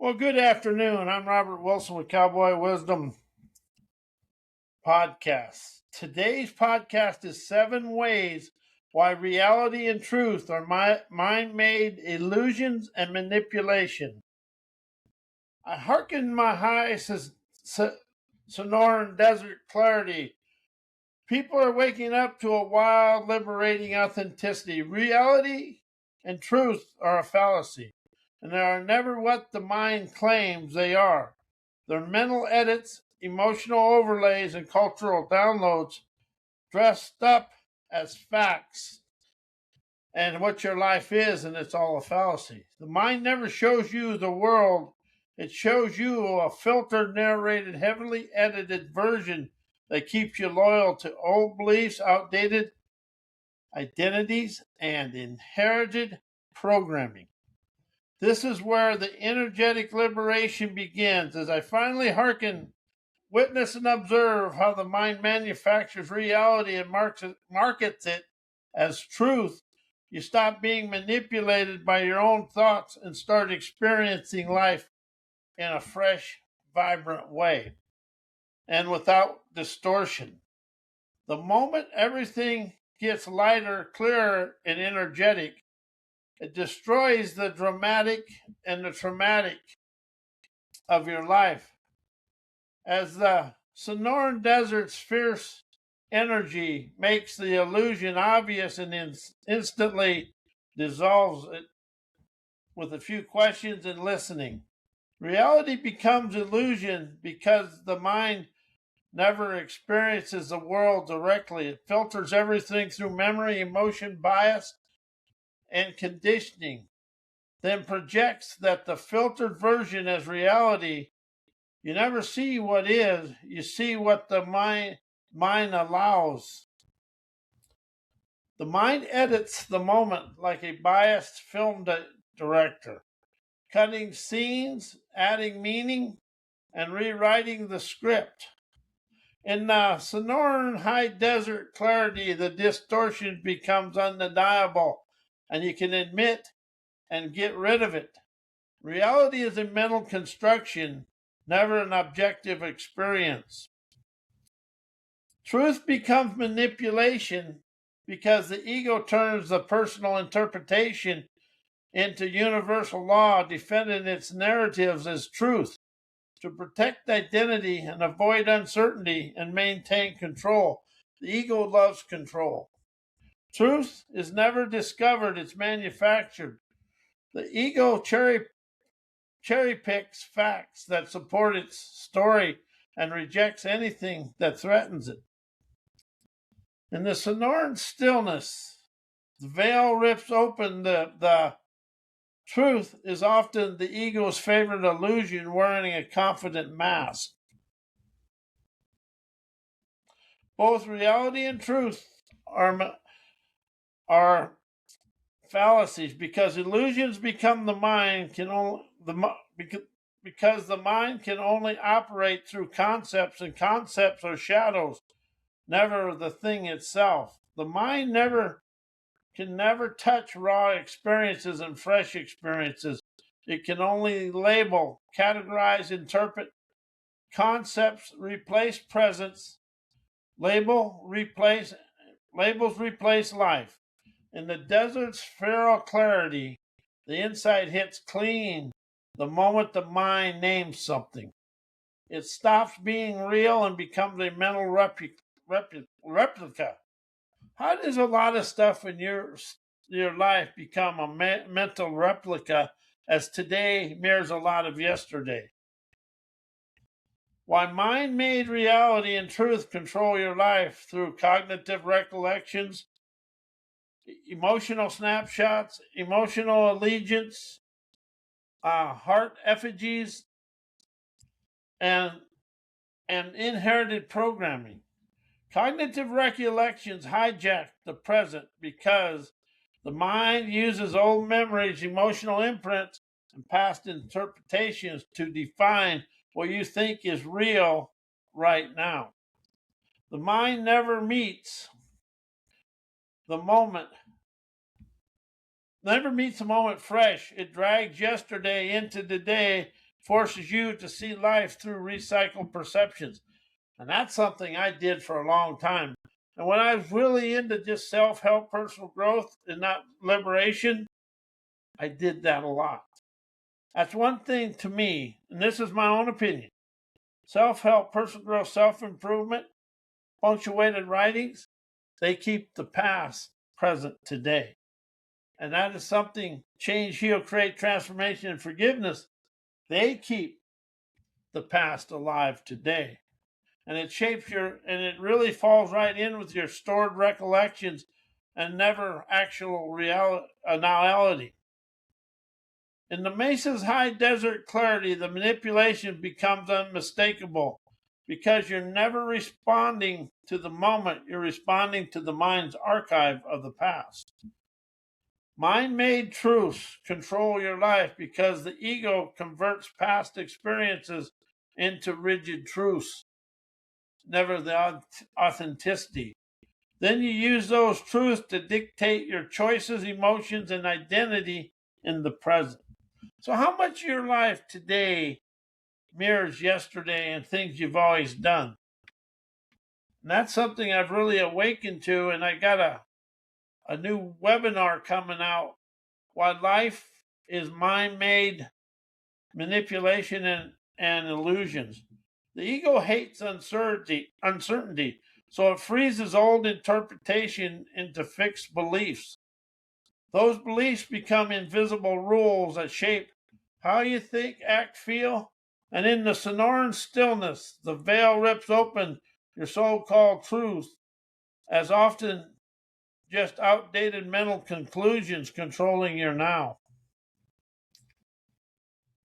Well, good afternoon. I'm Robert Wilson with Cowboy Wisdom Podcast. Today's podcast is 7 ways why reality and truth are mind made illusions and manipulation. I hearken my high Sonoran desert clarity. People are waking up to a wild, liberating authenticity. Reality and truth are a fallacy, and they are never what the mind claims they are. They're mental edits, emotional overlays, and cultural downloads dressed up as facts and what your life is, and it's all a fallacy. The mind never shows you the world, it shows you a filtered, narrated, heavily edited version that keeps you loyal to old beliefs, outdated identities, and inherited programming. This is where the energetic liberation begins as I finally hearken, witness, and observe how the mind manufactures reality and markets it as truth. You stop being manipulated by your own thoughts and start experiencing life in a fresh, vibrant way and without distortion. The moment everything gets lighter, clearer, and energetic, it destroys the dramatic and the traumatic of your life. As the Sonoran Desert's fierce energy makes the illusion obvious and instantly dissolves it with a few questions and listening. Reality becomes illusion because the mind never experiences the world directly. It filters everything through memory, emotion, bias, and conditioning, then projects that the filtered version as reality. You never see what is, you see what the mind allows. The mind edits the moment like a biased film director, cutting scenes, adding meaning, and rewriting the script. In the Sonoran high desert clarity, the distortion becomes undeniable, and you can admit and get rid of it. Reality is a mental construction, never an objective experience. Truth becomes manipulation because the ego turns the personal interpretation into universal law, defending its narratives as truth to protect identity and avoid uncertainty and maintain control. The ego loves control. Truth is never discovered, it's manufactured. The ego cherry picks facts that support its story and rejects anything that threatens it. In the Sonoran stillness, the veil rips open. The truth is often the ego's favorite illusion wearing a confident mask. Both reality and truth are fallacies because illusions become the mind can only because the mind can only operate through concepts, and concepts are shadows, never the thing itself. The mind can never touch raw experiences and fresh experiences. It can only label, categorize, interpret. Concepts replace presence. Labels replace life. In the desert's feral clarity, the inside hits clean the moment the mind names something. It stops being real and becomes a mental replica. How does a lot of stuff in your life become a mental replica as today mirrors a lot of yesterday? Why mind-made reality and truth control your life through cognitive recollections, emotional snapshots, emotional allegiance, heart effigies, and inherited programming. Cognitive recollections hijack the present because the mind uses old memories, emotional imprints, and past interpretations to define what you think is real right now. The mind the moment never meets the moment fresh. It drags yesterday into today forces you to see life through recycled perceptions. And that's something I did for a long time. And when I was really into just self help, personal growth, and not liberation, I did that a lot. That's one thing to me, and this is my own opinion. Self help, personal growth, self improvement, punctuated writings, they keep the past present today. And that is something change, heal, create, transformation, and forgiveness. They keep the past alive today. And it shapes and it really falls right in with your stored recollections and never actual reality. In the Mesa's high desert clarity, the manipulation becomes unmistakable because you're never responding to the moment, you're responding to the mind's archive of the past. Mind-made truths control your life because the ego converts past experiences into rigid truths, never the authenticity. Then you use those truths to dictate your choices, emotions, and identity in the present. So how much of your life today mirrors yesterday and things you've always done? And that's something I've really awakened to, and I got a new webinar coming out, Why Life is Mind-Made Manipulation and Illusions. The ego hates uncertainty, so it freezes old interpretation into fixed beliefs. Those beliefs become invisible rules that shape how you think, act, feel. And in the Sonoran stillness, the veil rips open your so-called truth, as often just outdated mental conclusions controlling your now.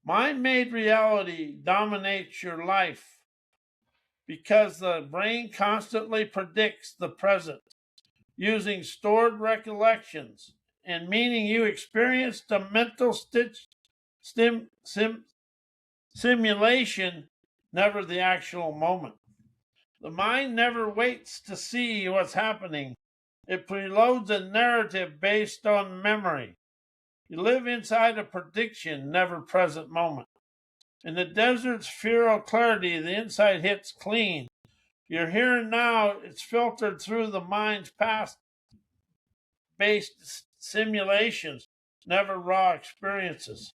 Mind-made reality dominates your life because the brain constantly predicts the present using stored recollections, and meaning you experienced a mental simulation, never the actual moment. The mind never waits to see what's happening. It preloads a narrative based on memory. You live inside a prediction, never present moment. In the desert's feral clarity, the inside hits clean. You're here and now, it's filtered through the mind's past based simulations, never raw experiences.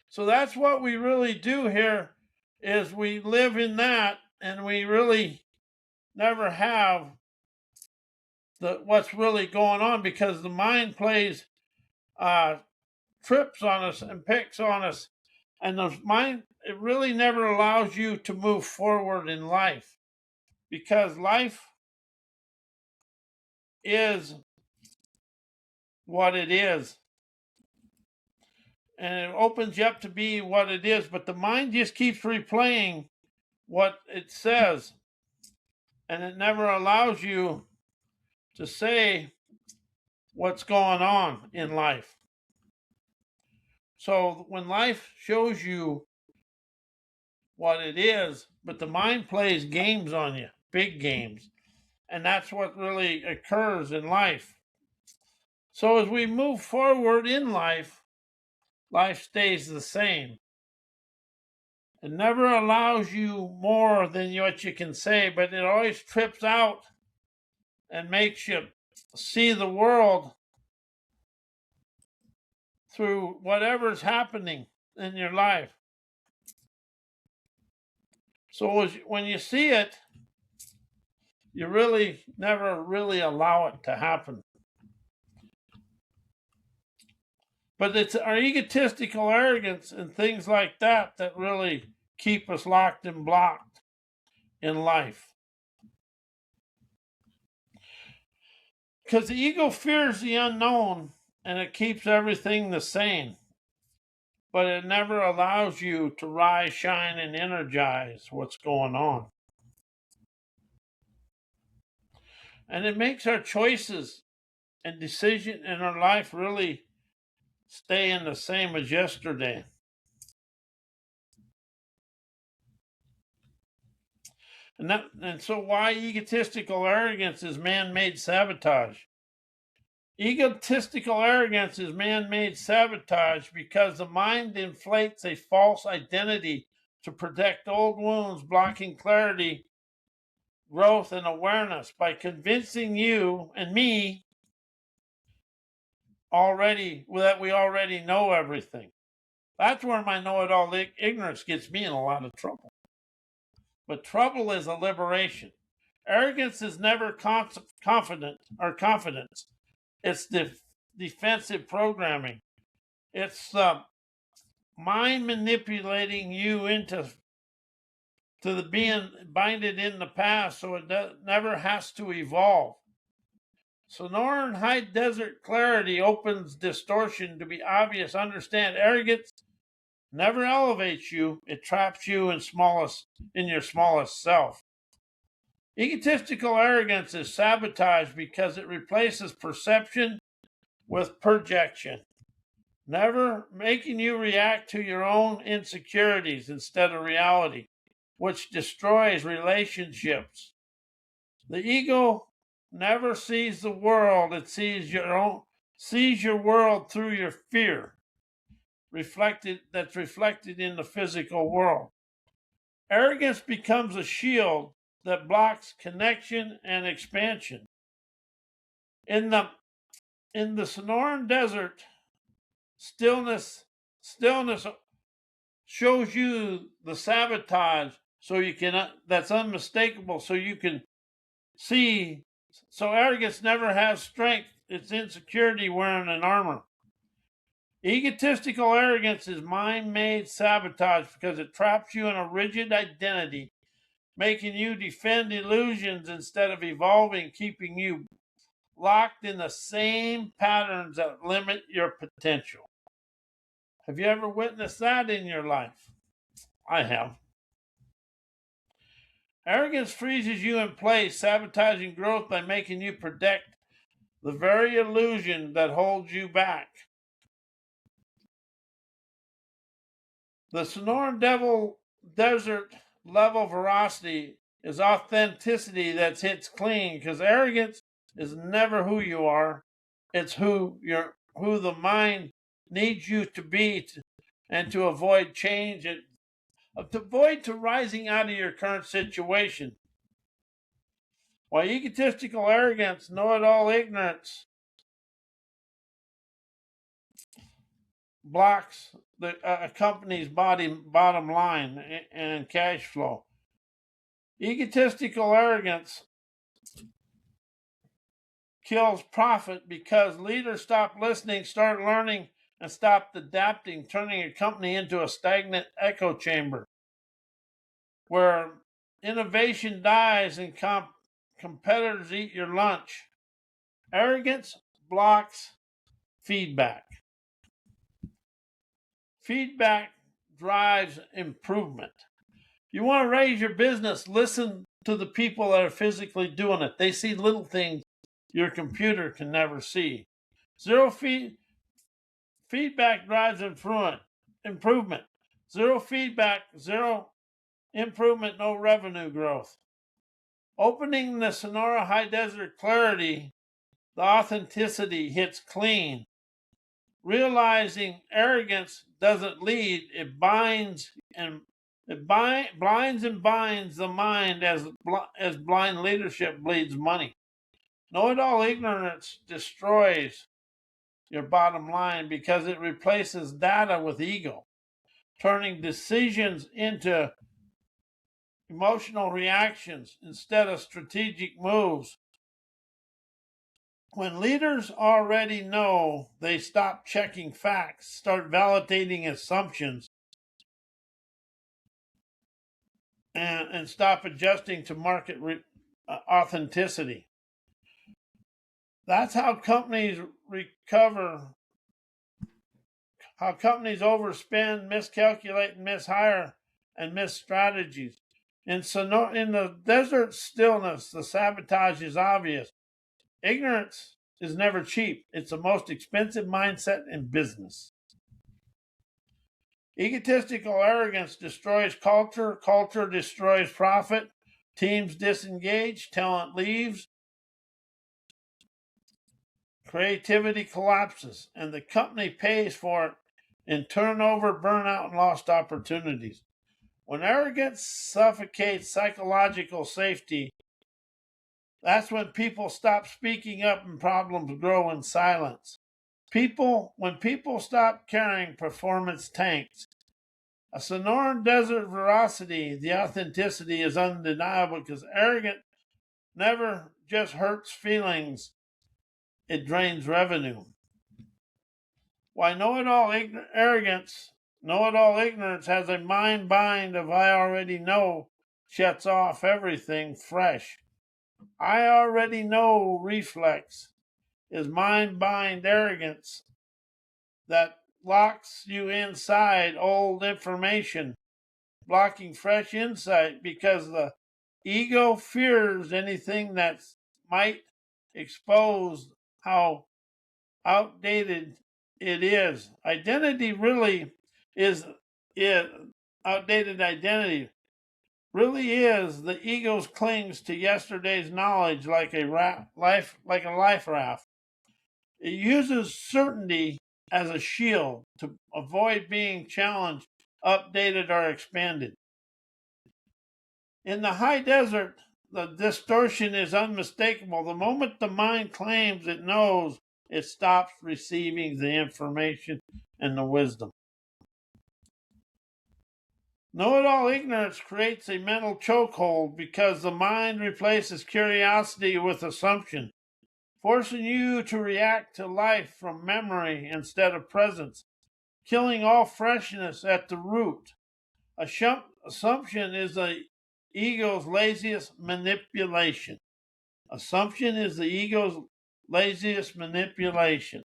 So that's what we really do here, is we live in that, and we really never have what's really going on, because the mind plays trips on us and picks on us, and the mind, it really never allows you to move forward in life, because life is what it is, and it opens you up to be what it is, but the mind just keeps replaying what it says, and it never allows you to say what's going on in life. So when life shows you what it is, but the mind plays games on you, big games, and that's what really occurs in life. So as we move forward in life, life stays the same. It never allows you more than what you can say, but it always trips out and makes you see the world through whatever's happening in your life. So when you see it, you really never really allow it to happen. But it's our egotistical arrogance and things like that that really keep us locked and blocked in life. Because the ego fears the unknown, and it keeps everything the same. But it never allows you to rise, shine, and energize what's going on. And it makes our choices and decision in our life really staying the same as yesterday. And so why egotistical arrogance is man-made sabotage? Egotistical arrogance is man-made sabotage because the mind inflates a false identity to protect old wounds, blocking clarity, growth, and awareness by convincing you and me that we already know everything. That's where my know-it-all ignorance gets me in a lot of trouble. But trouble is a liberation. Arrogance is never confidence. It's defensive programming. It's mind manipulating you into the being binded in the past, so it never has to evolve. Sonoran high desert clarity opens distortion to be obvious. Understand, arrogance never elevates you; it traps you in your smallest self. Egotistical arrogance is sabotage because it replaces perception with projection, never making you react to your own insecurities instead of reality, which destroys relationships. The ego never sees the world, it sees your world through your fear, that's reflected in the physical world. Arrogance becomes a shield that blocks connection and expansion. In the Sonoran desert, stillness shows you the sabotage that's unmistakable, so you can see. So arrogance never has strength, it's insecurity wearing an armor. Egotistical arrogance is mind-made sabotage because it traps you in a rigid identity, making you defend illusions instead of evolving, keeping you locked in the same patterns that limit your potential. Have you ever witnessed that in your life? I have. Arrogance freezes you in place, sabotaging growth by making you protect the very illusion that holds you back. The Sonoran desert level veracity is authenticity that hits clean, because arrogance is never who you are. It's who the mind needs you to be and to avoid change and to avoid rising out of your current situation. While egotistical arrogance, know-it-all ignorance blocks a company's bottom line and cash flow. Egotistical arrogance kills profit because leaders stop listening, start learning, and stop adapting, turning a company into a stagnant echo chamber where innovation dies and competitors eat your lunch. Arrogance blocks feedback. Feedback drives improvement. You want to raise your business, listen to the people that are physically doing it. They see little things your computer can never see. Feedback drives improvement. Zero feedback, zero improvement, no revenue growth. Opening the Sonora High Desert clarity, the authenticity hits clean. Realizing arrogance doesn't lead, it blinds and binds the mind as blind leadership bleeds money. Know-it-all ignorance destroys your bottom line because it replaces data with ego, turning decisions into emotional reactions instead of strategic moves. When leaders already know, they stop checking facts, start validating assumptions, and stop adjusting to market authenticity. That's how companies recover, how companies overspend, miscalculate, mishire, and miss strategies. In the desert stillness, the sabotage is obvious. Ignorance is never cheap. It's the most expensive mindset in business. Egotistical arrogance destroys culture. Culture destroys profit. Teams disengage. Talent leaves. creativity collapses, and the company pays for it in turnover, burnout, and lost opportunities. When arrogance suffocates psychological safety, that's when people stop speaking up and problems grow in silence. When people stop caring, performance tanks. A Sonoran desert veracity, the authenticity is undeniable because arrogance never just hurts feelings, it drains revenue. Why know-it-all arrogance, know-it-all ignorance has a mind bind of I already know, shuts off everything fresh. I already know reflex is mind bind arrogance that locks you inside old information, blocking fresh insight because the ego fears anything that might expose how outdated it is. Identity really is it. Outdated identity really is the ego's clings to yesterday's knowledge like a life raft. It uses certainty as a shield to avoid being challenged, updated, or expanded. In the high desert, the distortion is unmistakable. The moment the mind claims it knows, it stops receiving the information and the wisdom. Know-it-all ignorance creates a mental chokehold because the mind replaces curiosity with assumption, forcing you to react to life from memory instead of presence, killing all freshness at the root. Assumption is the ego's laziest manipulation. Assumption is the ego's laziest manipulation.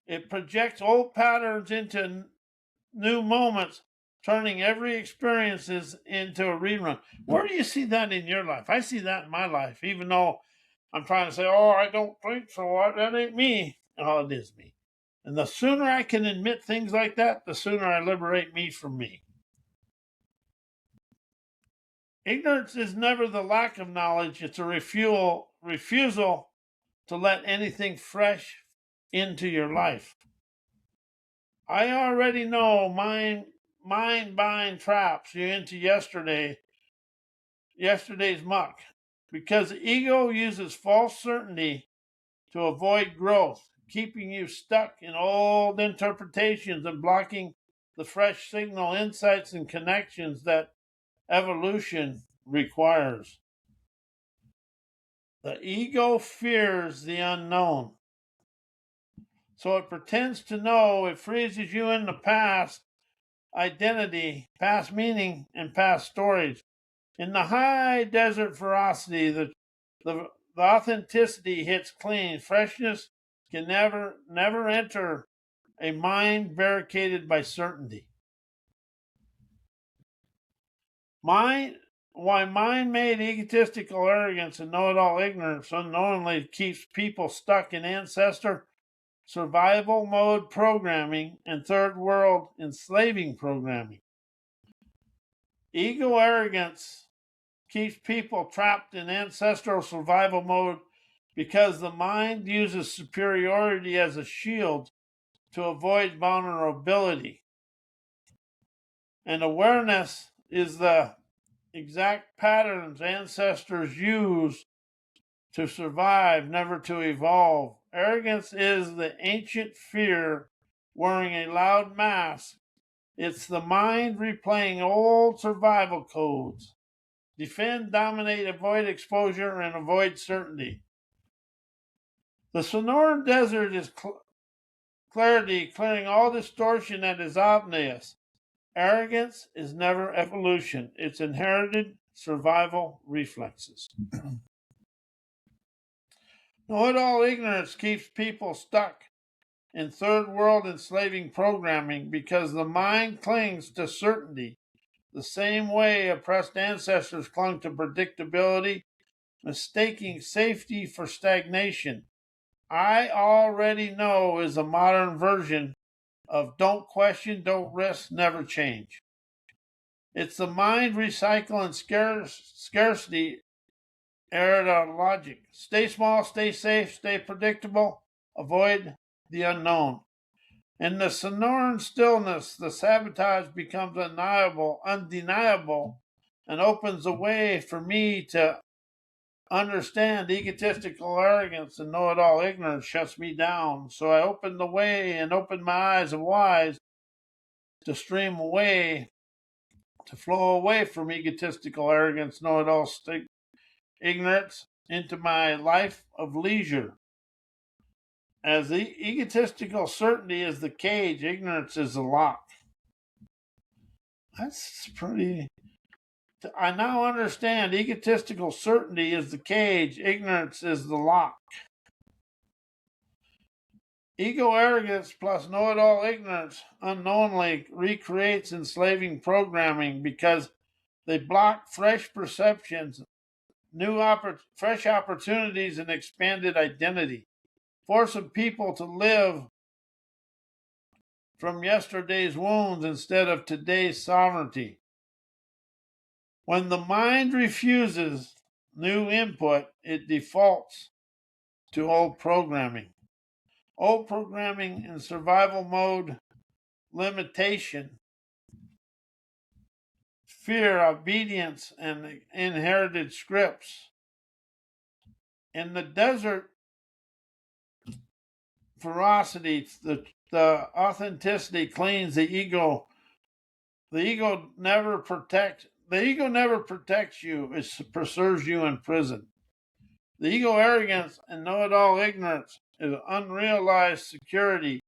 It projects old patterns into new moments, turning every experience into a rerun. Where do you see that in your life? I see that in my life, even though I'm trying to say, oh, I don't think so. That ain't me. Oh, it is me. And the sooner I can admit things like that, the sooner I liberate me from me. Ignorance is never the lack of knowledge. It's a refusal to let anything fresh into your life. I already know mind bind traps you into yesterday's muck because the ego uses false certainty to avoid growth, keeping you stuck in old interpretations and blocking the fresh signal, insights, and connections that evolution requires. The ego fears the unknown, so it pretends to know. It freezes you in the past identity, past meaning, and past stories. In the high desert ferocity, the authenticity hits clean. Freshness can never enter a mind barricaded by certainty. Why mind-made egotistical arrogance and know-it-all ignorance unknowingly keeps people stuck in ancestor survival mode programming and third world enslaving programming. Ego arrogance keeps people trapped in ancestral survival mode because the mind uses superiority as a shield to avoid vulnerability. And awareness is the exact patterns ancestors use to survive, never to evolve. Arrogance is the ancient fear wearing a loud mask. It's the mind replaying old survival codes. Defend, dominate, avoid exposure, and avoid certainty. The Sonoran Desert is clarity, clearing all distortion that is obvious. Arrogance is never evolution. It's inherited survival reflexes. Know-it-all ignorance keeps people stuck in third world enslaving programming because the mind clings to certainty the same way oppressed ancestors clung to predictability, mistaking safety for stagnation. I already know is a modern version of don't question, don't risk, never change. It's the mind recycling scarcity error logic. Stay small, stay safe, stay predictable, avoid the unknown. In the Sonoran stillness, the sabotage becomes undeniable, and opens the way for me to understand. Egotistical arrogance and know-it-all ignorance shuts me down. So I open the way and open my eyes of wise to stream away, to flow away from egotistical arrogance, know-it-all ignorance into my life of leisure. As egotistical certainty is the cage, ignorance is the lock. That's pretty. I now understand egotistical certainty is the cage, ignorance is the lock. Ego arrogance plus know-it-all ignorance unknowingly recreates enslaving programming because they block fresh perceptions, fresh opportunities, and expanded identity, forcing people to live from yesterday's wounds instead of today's sovereignty. When the mind refuses new input, it defaults to old programming. Old programming in survival mode, limitation, fear, obedience, and inherited scripts. In the desert, ferocity, the authenticity cleans the ego. The ego never protects you, it preserves you in prison. The ego arrogance and know-it-all ignorance is unrealized security,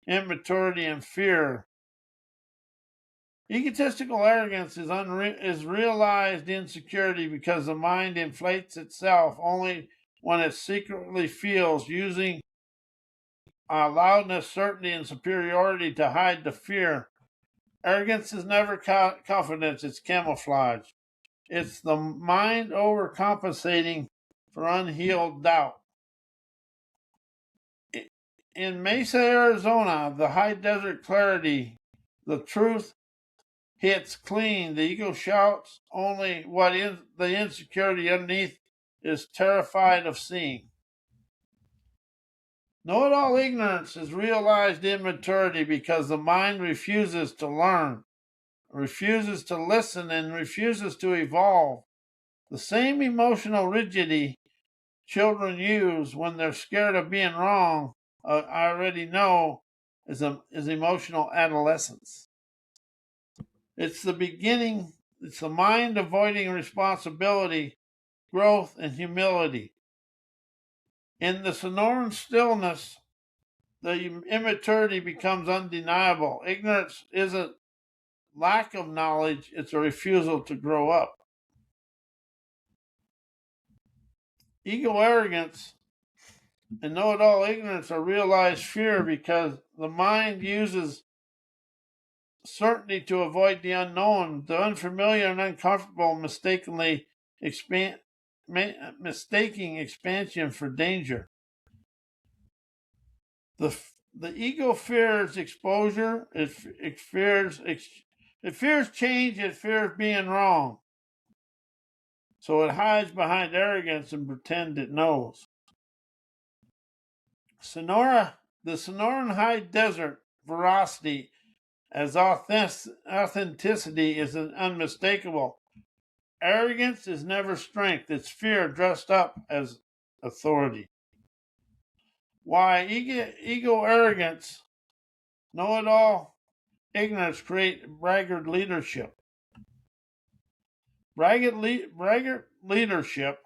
immaturity, and fear. Egotistical arrogance is realized insecurity because the mind inflates itself only when it secretly feels, using loudness, certainty, and superiority to hide the fear. Arrogance is never confidence, it's camouflage. It's the mind overcompensating for unhealed doubt. In Mesa, Arizona, the high desert clarity, the truth hits clean. The ego shouts only what the insecurity underneath is terrified of seeing. Know-it-all ignorance is realized immaturity because the mind refuses to learn, refuses to listen, and refuses to evolve. The same emotional rigidity children use when they're scared of being wrong, I already know, is emotional adolescence. It's the beginning, it's the mind avoiding responsibility, growth, and humility. In the Sonoran stillness, the immaturity becomes undeniable. Ignorance isn't lack of knowledge, it's a refusal to grow up. Ego arrogance and know-it-all ignorance are realized fear because the mind uses certainty to avoid the unknown. The unfamiliar and uncomfortable mistaking expansion for danger. The ego fears exposure. It fears change. It fears being wrong. So it hides behind arrogance and pretends it knows. The Sonoran high desert veracity as authenticity is unmistakable. Arrogance is never strength, it's fear dressed up as authority. Why ego arrogance, know-it-all ignorance create braggart leadership. Braggart leadership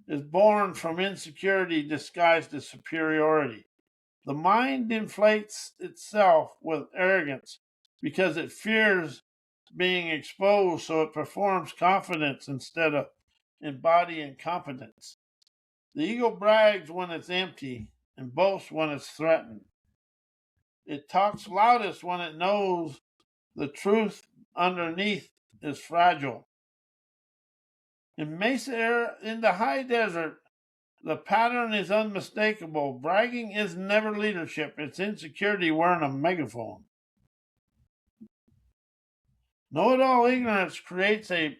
is born from insecurity disguised as superiority. The mind inflates itself with arrogance because it fears being exposed, so it performs confidence instead of embodying competence. The ego brags when it's empty and boasts when it's threatened. It talks loudest when it knows the truth underneath is fragile. In the high desert, the pattern is unmistakable. Bragging is never leadership. It's insecurity wearing a megaphone. Know-it-all ignorance creates a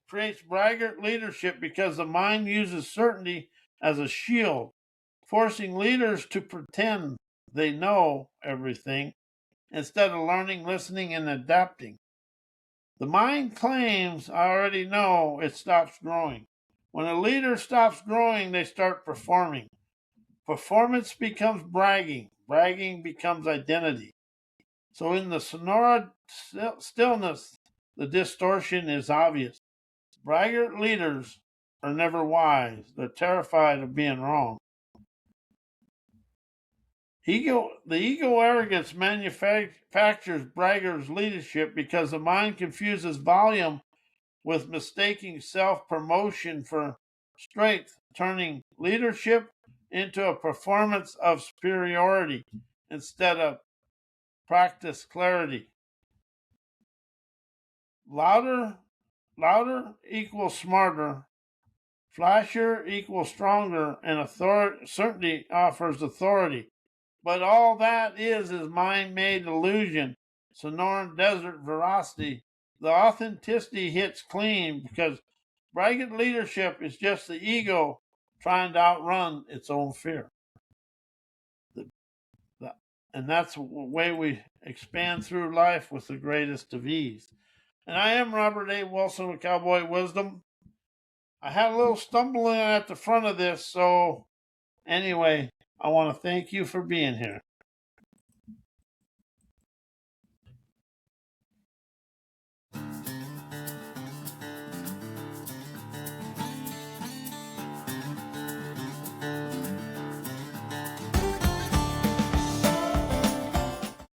creates braggart leadership because the mind uses certainty as a shield, forcing leaders to pretend they know everything instead of learning, listening, and adapting. The mind claims, I already know, it stops growing. When a leader stops growing, they start performing. Performance becomes bragging. Bragging becomes identity. So in the Sonoran stillness, the distortion is obvious. Braggart leaders are never wise. They're terrified of being wrong. The ego arrogance manufactures braggart's leadership because the mind confuses volume with mistaking self-promotion for strength, turning leadership into a performance of superiority instead of practice clarity. Louder equals smarter, flashier equals stronger, and certainty offers authority. But all that is mind-made illusion, Sonoran desert veracity. The authenticity hits clean because braggart leadership is just the ego trying to outrun its own fear. And that's the way we expand through life with the greatest of ease. And I am Robert A. Wilson with Cowboy Wisdom. I had a little stumbling at the front of this, so anyway, I want to thank you for being here.